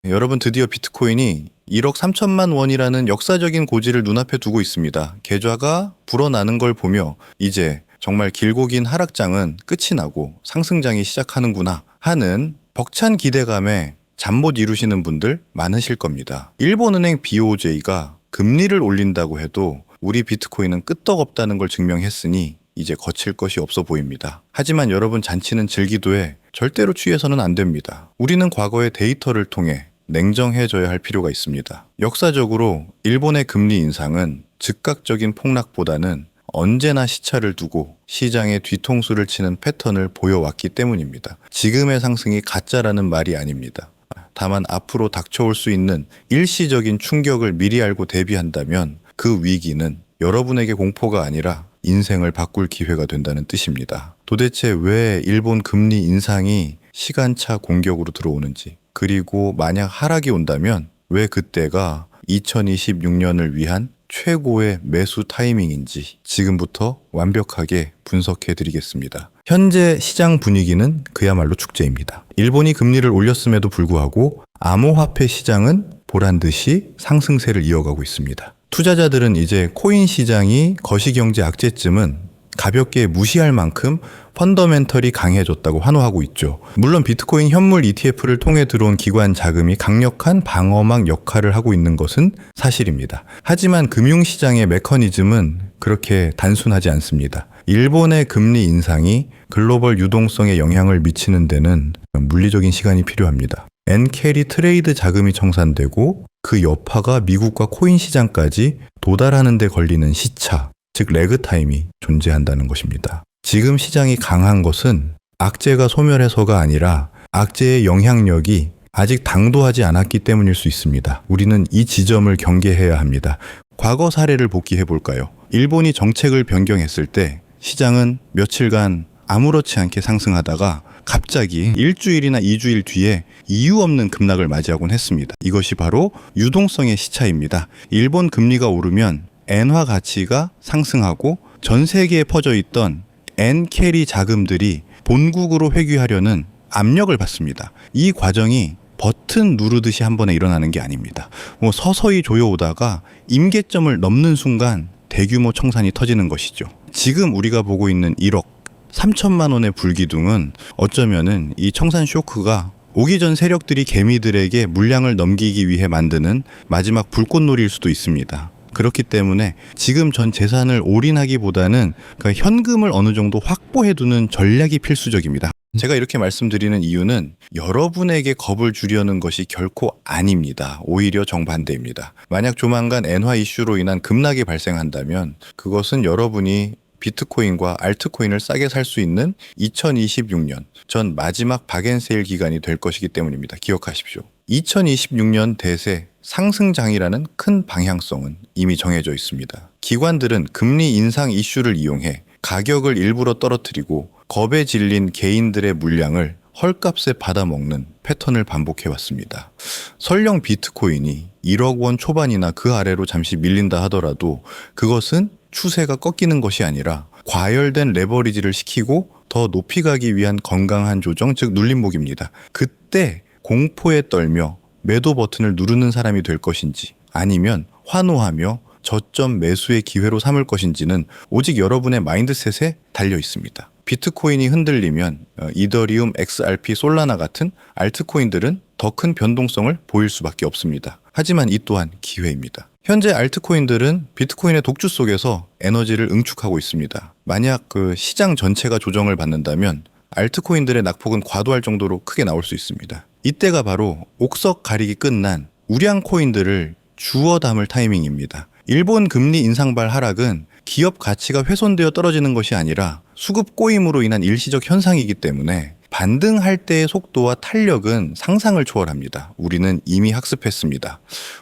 여러분, 드디어 비트코인이 1억 3천만 원이라는 역사적인 고지를 눈앞에 두고 있습니다. 계좌가 불어나는 걸 보며 이제 정말 길고 긴 하락장은 끝이 나고 상승장이 시작하는구나 하는 벅찬 기대감에 잠 못 이루시는 분들 많으실 겁니다. 일본은행 BOJ가 금리를 올린다고 해도 우리 비트코인은 끄떡없다는 걸 증명했으니 이제 거칠 것이 없어 보입니다. 하지만 여러분, 잔치는 즐기도에 절대로 취해서는 안 됩니다. 우리는 과거의 데이터를 통해 냉정해져야 할 필요가 있습니다. 역사적으로 일본의 금리 인상은 즉각적인 폭락보다는 언제나 시차를 두고 시장에 뒤통수를 치는 패턴을 보여왔기 때문입니다. 지금의 상승이 가짜라는 말이 아닙니다. 다만 앞으로 닥쳐올 수 있는 일시적인 충격을 미리 알고 대비한다면 그 위기는 여러분에게 공포가 아니라 인생을 바꿀 기회가 된다는 뜻입니다. 도대체 왜 일본 금리 인상이 시간차 공격으로 들어오는지, 그리고 만약 하락이 온다면 왜 그때가 2026년을 위한 최고의 매수 타이밍인지 지금부터 완벽하게 분석해 드리겠습니다. 현재 시장 분위기는 그야말로 축제입니다. 일본이 금리를 올렸음에도 불구하고 암호화폐 시장은 보란듯이 상승세를 이어가고 있습니다. 투자자들은 이제 코인 시장이 거시경제 악재쯤은 가볍게 무시할 만큼 펀더멘털이 강해졌다고 환호하고 있죠. 물론 비트코인 현물 ETF를 통해 들어온 기관 자금이 강력한 방어막 역할을 하고 있는 것은 사실입니다. 하지만 금융시장의 메커니즘은 그렇게 단순하지 않습니다. 일본의 금리 인상이 글로벌 유동성에 영향을 미치는 데는 물리적인 시간이 필요합니다. 엔캐리 트레이드 자금이 청산되고 그 여파가 미국과 코인 시장까지 도달하는 데 걸리는 시차, 즉 레그 타임이 존재한다는 것입니다. 지금 시장이 강한 것은 악재가 소멸해서가 아니라 악재의 영향력이 아직 당도하지 않았기 때문일 수 있습니다. 우리는 이 지점을 경계해야 합니다. 과거 사례를 복기해 볼까요? 일본이 정책을 변경했을 때 시장은 며칠간 아무렇지 않게 상승하다가 갑자기 일주일이나 2주일 뒤에 이유 없는 급락을 맞이하곤 했습니다. 이것이 바로 유동성의 시차입니다. 일본 금리가 오르면 엔화 가치가 상승하고 전 세계에 퍼져 있던 엔캐리 자금들이 본국으로 회귀하려는 압력을 받습니다. 이 과정이 버튼 누르듯이 한 번에 일어나는 게 아닙니다. 서서히 조여오다가 임계점을 넘는 순간 대규모 청산이 터지는 것이죠. 지금 우리가 보고 있는 1억 3천만 원의 불기둥은 어쩌면은 이 청산 쇼크가 오기 전 세력들이 개미들에게 물량을 넘기기 위해 만드는 마지막 불꽃놀이일 수도 있습니다. 그렇기 때문에 지금 전 재산을 올인하기보다는 현금을 어느 정도 확보해두는 전략이 필수적입니다. 제가 이렇게 말씀드리는 이유는 여러분에게 겁을 주려는 것이 결코 아닙니다. 오히려 정반대입니다. 만약 조만간 엔화 이슈로 인한 급락이 발생한다면 그것은 여러분이 비트코인과 알트코인을 싸게 살 수 있는 2026년 전 마지막 박앤세일 기간이 될 것이기 때문입니다. 기억하십시오. 2026년 대세 상승장이라는 큰 방향성은 이미 정해져 있습니다. 기관들은 금리 인상 이슈를 이용해 가격을 일부러 떨어뜨리고 겁에 질린 개인들의 물량을 헐값에 받아먹는 패턴을 반복해왔습니다. 설령 비트코인이 1억 원 초반이나 그 아래로 잠시 밀린다 하더라도 그것은 추세가 꺾이는 것이 아니라 과열된 레버리지를 시키고 더 높이 가기 위한 건강한 조정, 즉 눌림목입니다. 그때 공포에 떨며 매도 버튼을 누르는 사람이 될 것인지 아니면 환호하며 저점 매수의 기회로 삼을 것인지는 오직 여러분의 마인드셋에 달려 있습니다. 비트코인이 흔들리면 이더리움, XRP, 솔라나 같은 알트코인들은 더 큰 변동성을 보일 수밖에 없습니다. 하지만 이 또한 기회입니다. 현재 알트코인들은 비트코인의 독주 속에서 에너지를 응축하고 있습니다. 만약 시장 전체가 조정을 받는다면 알트코인들의 낙폭은 과도할 정도로 크게 나올 수 있습니다. 이때가 바로 옥석 가리기 끝난 우량 코인들을 주워 담을 타이밍입니다. 일본 금리 인상발 하락은 기업 가치가 훼손되어 떨어지는 것이 아니라 수급 꼬임으로 인한 일시적 현상이기 때문에 반등할 때의 속도와 탄력은 상상을 초월합니다. 우리는 이미 학습했습니다.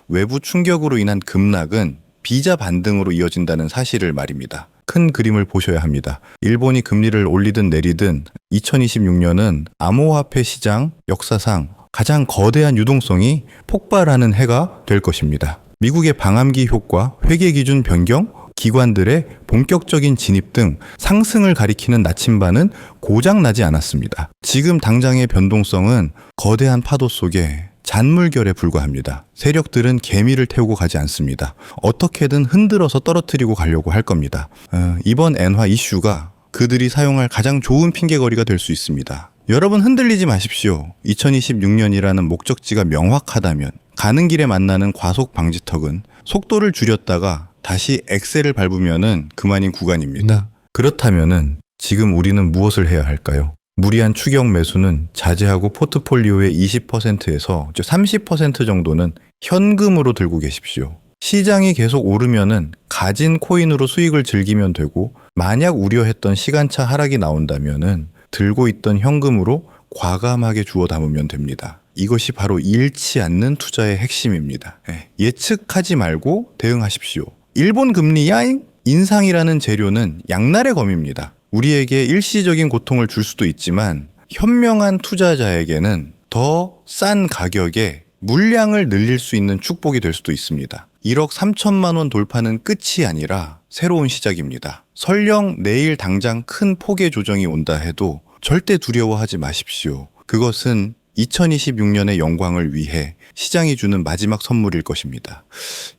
외부 충격으로 인한 급락은 비자 반등으로 이어진다는 사실을 말입니다. 큰 그림을 보셔야 합니다. 일본이 금리를 올리든 내리든 2026년은 암호화폐 시장 역사상 가장 거대한 유동성이 폭발하는 해가 될 것입니다. 미국의 방함기 효과, 회계 기준 변경, 기관들의 본격적인 진입 등 상승을 가리키는 나침반은 고장 나지 않았습니다. 지금 당장의 변동성은 거대한 파도 속에 잔물결에 불과합니다. 세력들은 개미를 태우고 가지 않습니다. 어떻게든 흔들어서 떨어뜨리고 가려고 할 겁니다. 이번 엔화 이슈가 그들이 사용할 가장 좋은 핑계거리가 될 수 있습니다. 여러분 흔들리지 마십시오. 2026년이라는 목적지가 명확하다면 가는 길에 만나는 과속 방지턱은 속도를 줄였다가 다시 엑셀을 밟으면은 그만인 구간입니다. 그렇다면은 지금 우리는 무엇을 해야 할까요? 무리한 추격 매수는 자제하고 포트폴리오의 20%에서 30% 정도는 현금으로 들고 계십시오. 시장이 계속 오르면은 가진 코인으로 수익을 즐기면 되고, 만약 우려했던 시간차 하락이 나온다면은 들고 있던 현금으로 과감하게 주워 담으면 됩니다. 이것이 바로 잃지 않는 투자의 핵심입니다. 예측하지 말고 대응하십시오. 일본 금리 야잉? 인상이라는 재료는 양날의 검입니다. 우리에게 일시적인 고통을 줄 수도 있지만 현명한 투자자에게는 더 싼 가격에 물량을 늘릴 수 있는 축복이 될 수도 있습니다. 1억 3천만 원 돌파는 끝이 아니라 새로운 시작입니다. 설령 내일 당장 큰 폭의 조정이 온다 해도 절대 두려워하지 마십시오. 그것은 2026년의 영광을 위해 시장이 주는 마지막 선물일 것입니다.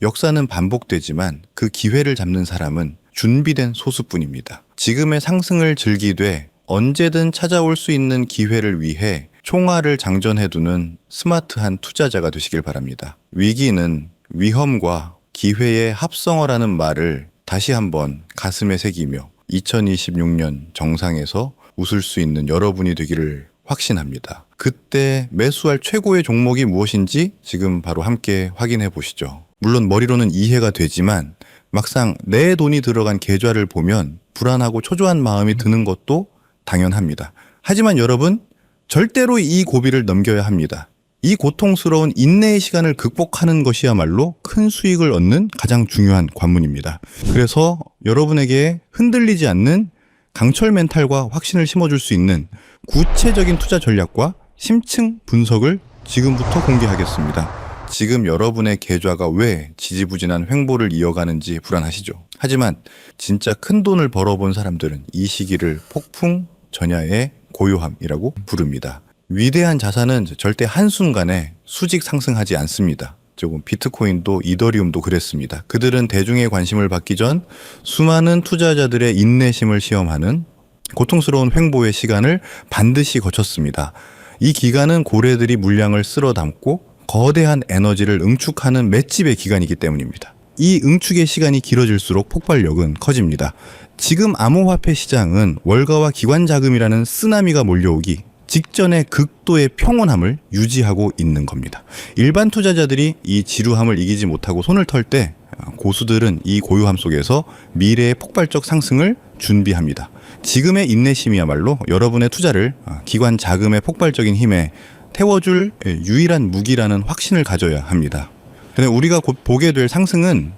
역사는 반복되지만 그 기회를 잡는 사람은 준비된 소수뿐입니다. 지금의 상승을 즐기되 언제든 찾아올 수 있는 기회를 위해 총알을 장전해두는 스마트한 투자자가 되시길 바랍니다. 위기는 위험과 기회의 합성어라는 말을 다시 한번 가슴에 새기며 2026년 정상에서 웃을 수 있는 여러분이 되기를 확신합니다. 그때 매수할 최고의 종목이 무엇인지 지금 바로 함께 확인해 보시죠. 물론 머리로는 이해가 되지만 막상 내 돈이 들어간 계좌를 보면 불안하고 초조한 마음이 드는 것도 당연합니다. 하지만 여러분, 절대로 이 고비를 넘겨야 합니다. 이 고통스러운 인내의 시간을 극복하는 것이야말로 큰 수익을 얻는 가장 중요한 관문입니다. 그래서 여러분에게 흔들리지 않는 강철 멘탈과 확신을 심어줄 수 있는 구체적인 투자 전략과 심층 분석을 지금부터 공개하겠습니다. 지금 여러분의 계좌가 왜 지지부진한 횡보를 이어가는지 불안하시죠? 하지만 진짜 큰 돈을 벌어본 사람들은 이 시기를 폭풍 전야의 고요함이라고 부릅니다. 위대한 자산은 절대 한순간에 수직 상승하지 않습니다. 조금 비트코인도 이더리움도 그랬습니다. 그들은 대중의 관심을 받기 전 수많은 투자자들의 인내심을 시험하는 고통스러운 횡보의 시간을 반드시 거쳤습니다. 이 기간은 고래들이 물량을 쓸어 담고 거대한 에너지를 응축하는 맷집의 기간이기 때문입니다. 이 응축의 시간이 길어질수록 폭발력은 커집니다. 지금 암호화폐 시장은 월가와 기관 자금이라는 쓰나미가 몰려오기 직전의 극도의 평온함을 유지하고 있는 겁니다. 일반 투자자들이 이 지루함을 이기지 못하고 손을 털 때 고수들은 이 고요함 속에서 미래의 폭발적 상승을 준비합니다. 지금의 인내심이야말로 여러분의 투자를 기관 자금의 폭발적인 힘에 태워줄 유일한 무기라는 확신을 가져야 합니다. 근데 우리가 곧 보게 될 상승은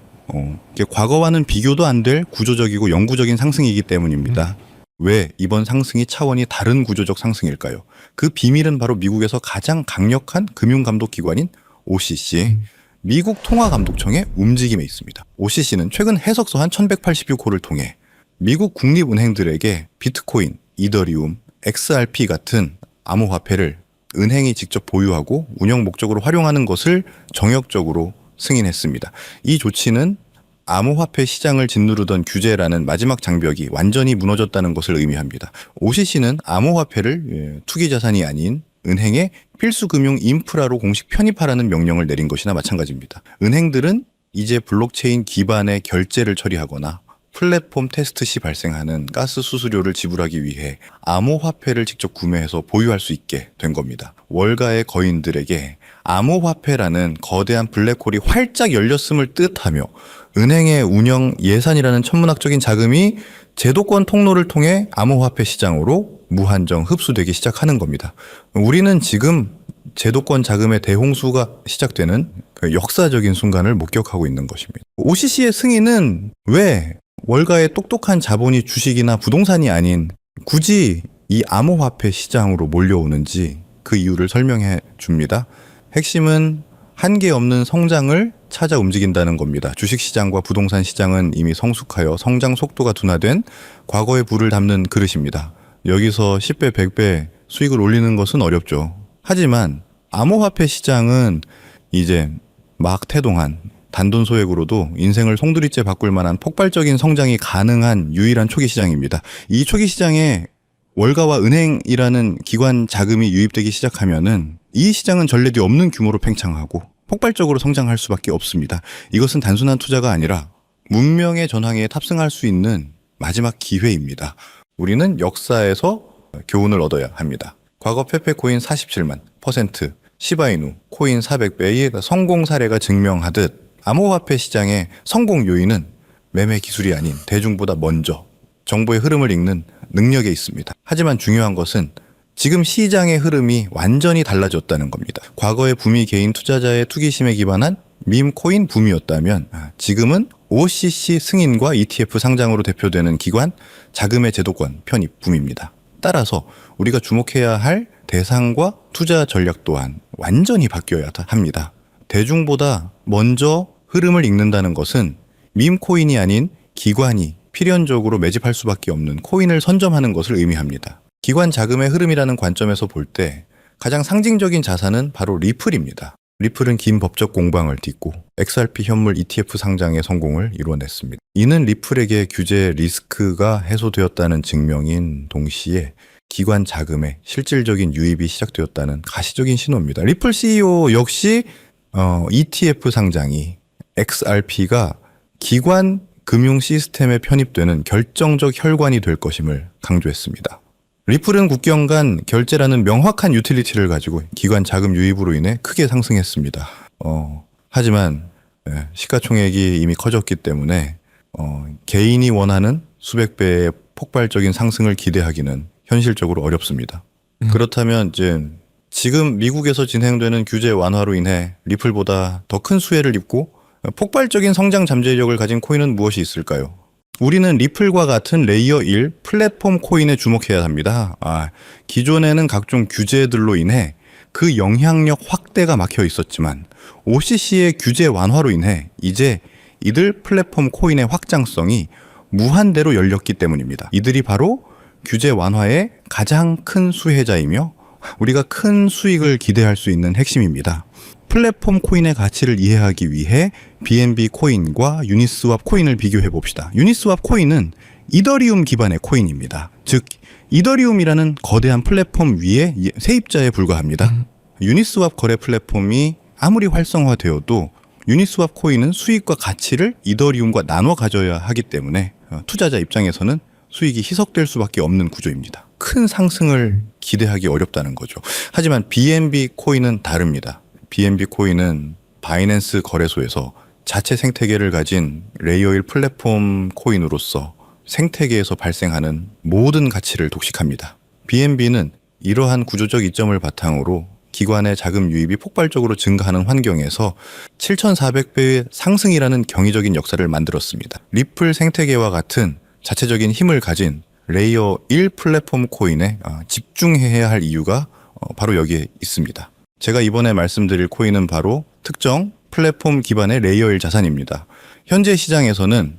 과거와는 비교도 안 될 구조적이고 영구적인 상승이기 때문입니다. 왜 이번 상승이 차원이 다른 구조적 상승일까요? 그 비밀은 바로 미국에서 가장 강력한 금융감독기관인 OCC, 미국 통화감독청의 움직임에 있습니다. OCC는 최근 해석서 한 1186호를 통해 미국 국립은행들에게 비트코인, 이더리움, XRP 같은 암호화폐를 은행이 직접 보유하고 운영 목적으로 활용하는 것을 정역적으로 승인했습니다. 이 조치는 암호화폐 시장을 짓누르던 규제라는 마지막 장벽이 완전히 무너졌다는 것을 의미합니다. OCC는 암호화폐를 투기자산이 아닌 은행의 필수 금융 인프라로 공식 편입하라는 명령을 내린 것이나 마찬가지입니다. 은행들은 이제 블록체인 기반의 결제를 처리하거나 플랫폼 테스트 시 발생하는 가스 수수료를 지불하기 위해 암호화폐를 직접 구매해서 보유할 수 있게 된 겁니다. 월가의 거인들에게 암호화폐라는 거대한 블랙홀이 활짝 열렸음을 뜻하며 은행의 운영 예산이라는 천문학적인 자금이 제도권 통로를 통해 암호화폐 시장으로 무한정 흡수되기 시작하는 겁니다. 우리는 지금 제도권 자금의 대홍수가 시작되는 그 역사적인 순간을 목격하고 있는 것입니다. OCC의 승인은 왜 월가의 똑똑한 자본이 주식이나 부동산이 아닌 굳이 이 암호화폐 시장으로 몰려오는지 그 이유를 설명해 줍니다. 핵심은 한계 없는 성장을 찾아 움직인다는 겁니다. 주식시장과 부동산 시장은 이미 성숙하여 성장 속도가 둔화된 과거의 불을 담는 그릇입니다. 여기서 10배, 100배 수익을 올리는 것은 어렵죠. 하지만 암호화폐 시장은 이제 막 태동한 단돈 소액으로도 인생을 송두리째 바꿀 만한 폭발적인 성장이 가능한 유일한 초기 시장입니다. 이 초기 시장에 월가와 은행이라는 기관 자금이 유입되기 시작하면은 이 시장은 전례 뒤 없는 규모로 팽창하고 폭발적으로 성장할 수밖에 없습니다. 이것은 단순한 투자가 아니라 문명의 전황에 탑승할 수 있는 마지막 기회입니다. 우리는 역사에서 교훈을 얻어야 합니다. 과거 페페코인 47만 %, 시바이누 코인 400배의 성공 사례가 증명하듯 암호화폐 시장의 성공 요인은 매매 기술이 아닌 대중보다 먼저 정보의 흐름을 읽는 능력에 있습니다. 하지만 중요한 것은 지금 시장의 흐름이 완전히 달라졌다는 겁니다. 과거의 붐이 개인 투자자의 투기심에 기반한 밈코인 붐이었다면 지금은 OCC 승인과 ETF 상장으로 대표되는 기관 자금의 제도권 편입 붐입니다. 따라서 우리가 주목해야 할 대상과 투자 전략 또한 완전히 바뀌어야 합니다. 대중보다 먼저 흐름을 읽는다는 것은 밈코인이 아닌 기관이 필연적으로 매집할 수밖에 없는 코인을 선점하는 것을 의미합니다. 기관 자금의 흐름이라는 관점에서 볼 때 가장 상징적인 자산은 바로 리플입니다. 리플은 긴 법적 공방을 딛고 XRP 현물 ETF 상장의 성공을 이뤄냈습니다. 이는 리플에게 규제 리스크가 해소되었다는 증명인 동시에 기관 자금의 실질적인 유입이 시작되었다는 가시적인 신호입니다. 리플 CEO 역시 ETF 상장이 XRP가 기관 금융 시스템에 편입되는 결정적 혈관이 될 것임을 강조했습니다. 리플은 국경 간 결제라는 명확한 유틸리티를 가지고 기관 자금 유입으로 인해 크게 상승했습니다. 하지만 시가총액이 이미 커졌기 때문에 개인이 원하는 수백 배의 폭발적인 상승을 기대하기는 현실적으로 어렵습니다. 그렇다면 이제 지금 미국에서 진행되는 규제 완화로 인해 리플보다 더 큰 수혜를 입고 폭발적인 성장 잠재력을 가진 코인은 무엇이 있을까요? 우리는 리플과 같은 레이어 1 플랫폼 코인에 주목해야 합니다. 기존에는 각종 규제들로 인해 그 영향력 확대가 막혀 있었지만 OCC의 규제 완화로 인해 이제 이들 플랫폼 코인의 확장성이 무한대로 열렸기 때문입니다. 이들이 바로 규제 완화의 가장 큰 수혜자이며 우리가 큰 수익을 기대할 수 있는 핵심입니다. 플랫폼 코인의 가치를 이해하기 위해 BNB 코인과 유니스왑 코인을 비교해 봅시다. 유니스왑 코인은 이더리움 기반의 코인입니다. 즉 이더리움이라는 거대한 플랫폼 위에 세입자에 불과합니다. 유니스왑 거래 플랫폼이 아무리 활성화되어도 유니스왑 코인은 수익과 가치를 이더리움과 나눠 가져야 하기 때문에 투자자 입장에서는 수익이 희석될 수밖에 없는 구조입니다. 큰 상승을 기대하기 어렵다는 거죠. 하지만 BNB 코인은 다릅니다. BNB 코인은 바이낸스 거래소에서 자체 생태계를 가진 레이어 1 플랫폼 코인으로서 생태계에서 발생하는 모든 가치를 독식합니다. BNB는 이러한 구조적 이점을 바탕으로 기관의 자금 유입이 폭발적으로 증가하는 환경에서 7,400배의 상승이라는 경이적인 역사를 만들었습니다. 리플 생태계와 같은 자체적인 힘을 가진 레이어 1 플랫폼 코인에 집중해야 할 이유가 바로 여기에 있습니다. 제가 이번에 말씀드릴 코인은 바로 특정 플랫폼 기반의 레이어 1 자산입니다. 현재 시장에서는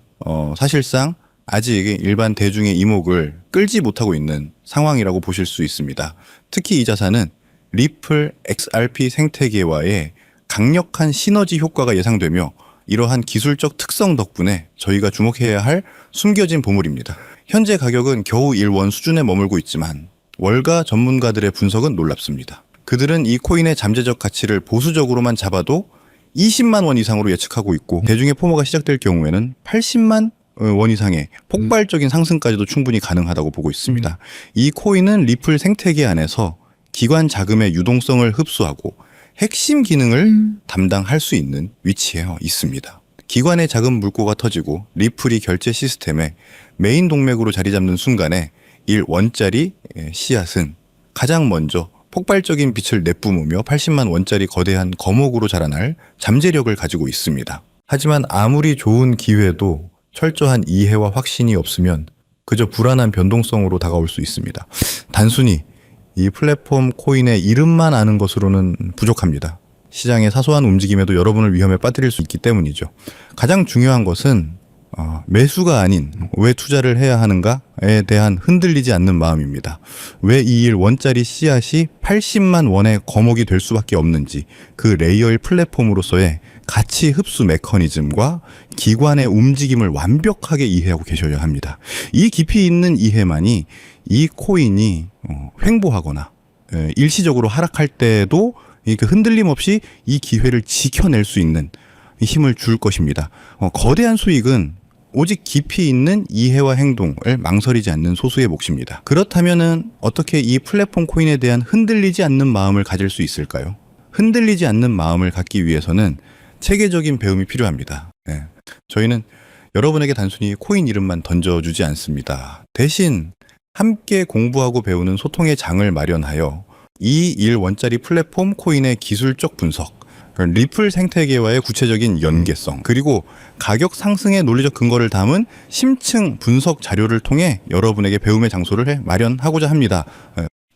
사실상 아직 일반 대중의 이목을 끌지 못하고 있는 상황이라고 보실 수 있습니다. 특히 이 자산은 리플 XRP 생태계와의 강력한 시너지 효과가 예상되며 이러한 기술적 특성 덕분에 저희가 주목해야 할 숨겨진 보물입니다. 현재 가격은 겨우 1원 수준에 머물고 있지만 월가 전문가들의 분석은 놀랍습니다. 그들은 이 코인의 잠재적 가치를 보수적으로만 잡아도 20만 원 이상으로 예측하고 있고 대중의 포모가 시작될 경우에는 80만 원 이상의 폭발적인 상승까지도 충분히 가능하다고 보고 있습니다. 이 코인은 리플 생태계 안에서 기관 자금의 유동성을 흡수하고 핵심 기능을 담당할 수 있는 위치에 있습니다. 기관의 자금 물꼬가 터지고 리플이 결제 시스템에 메인 동맥으로 자리 잡는 순간에 1원짜리 씨앗은 가장 먼저 폭발적인 빛을 내뿜으며 80만 원짜리 거대한 거목으로 자라날 잠재력을 가지고 있습니다. 하지만 아무리 좋은 기회도 철저한 이해와 확신이 없으면 그저 불안한 변동성으로 다가올 수 있습니다. 단순히 이 플랫폼 코인의 이름만 아는 것으로는 부족합니다. 시장의 사소한 움직임에도 여러분을 위험에 빠뜨릴 수 있기 때문이죠. 가장 중요한 것은 매수가 아닌 왜 투자를 해야 하는가에 대한 흔들리지 않는 마음입니다. 왜 이 일 원짜리 씨앗이 80만 원의 거목이 될 수밖에 없는지 그 레이어일 플랫폼으로서의 가치 흡수 메커니즘과 기관의 움직임을 완벽하게 이해하고 계셔야 합니다. 이 깊이 있는 이해만이 이 코인이 횡보하거나 일시적으로 하락할 때도 그 흔들림 없이 이 기회를 지켜낼 수 있는 힘을 줄 것입니다. 거대한 수익은 오직 깊이 있는 이해와 행동을 망설이지 않는 소수의 몫입니다. 그렇다면은 어떻게 이 플랫폼 코인에 대한 흔들리지 않는 마음을 가질 수 있을까요? 흔들리지 않는 마음을 갖기 위해서는 체계적인 배움이 필요합니다. 네. 저희는 여러분에게 단순히 코인 이름만 던져주지 않습니다. 대신 함께 공부하고 배우는 소통의 장을 마련하여 이 1원짜리 플랫폼 코인의 기술적 분석, 리플 생태계와의 구체적인 연계성, 그리고 가격 상승의 논리적 근거를 담은 심층 분석 자료를 통해 여러분에게 배움의 장소를 마련하고자 합니다.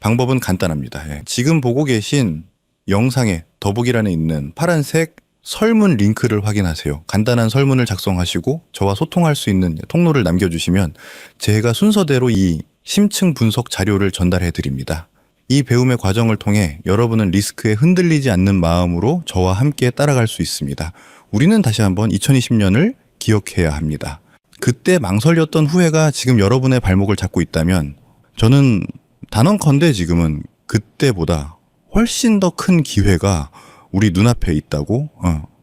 방법은 간단합니다. 지금 보고 계신 영상의 더보기란에 있는 파란색 설문 링크를 확인하세요. 간단한 설문을 작성하시고 저와 소통할 수 있는 통로를 남겨주시면 제가 순서대로 이 심층 분석 자료를 전달해 드립니다. 이 배움의 과정을 통해 여러분은 리스크에 흔들리지 않는 마음으로 저와 함께 따라갈 수 있습니다. 우리는 다시 한번 2020년을 기억해야 합니다. 그때 망설였던 후회가 지금 여러분의 발목을 잡고 있다면 저는 단언컨대 지금은 그때보다 훨씬 더 큰 기회가 우리 눈앞에 있다고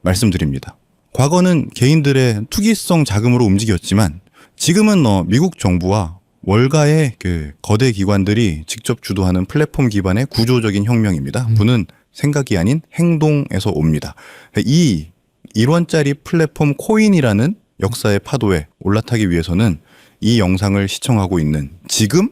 말씀드립니다. 과거는 개인들의 투기성 자금으로 움직였지만 지금은 미국 정부와 월가의 그 거대 기관들이 직접 주도하는 플랫폼 기반의 구조적인 혁명입니다. 부는 생각이 아닌 행동에서 옵니다. 이 1원짜리 플랫폼 코인이라는 역사의 파도에 올라타기 위해서는 이 영상을 시청하고 있는 지금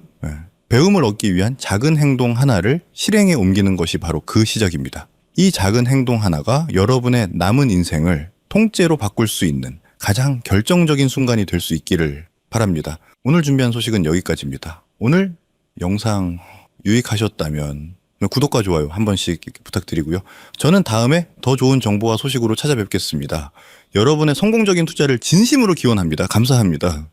배움을 얻기 위한 작은 행동 하나를 실행에 옮기는 것이 바로 그 시작입니다. 이 작은 행동 하나가 여러분의 남은 인생을 통째로 바꿀 수 있는 가장 결정적인 순간이 될 수 있기를 바랍니다. 오늘 준비한 소식은 여기까지입니다. 오늘 영상 유익하셨다면 구독과 좋아요 한 번씩 부탁드리고요. 저는 다음에 더 좋은 정보와 소식으로 찾아뵙겠습니다. 여러분의 성공적인 투자를 진심으로 기원합니다. 감사합니다.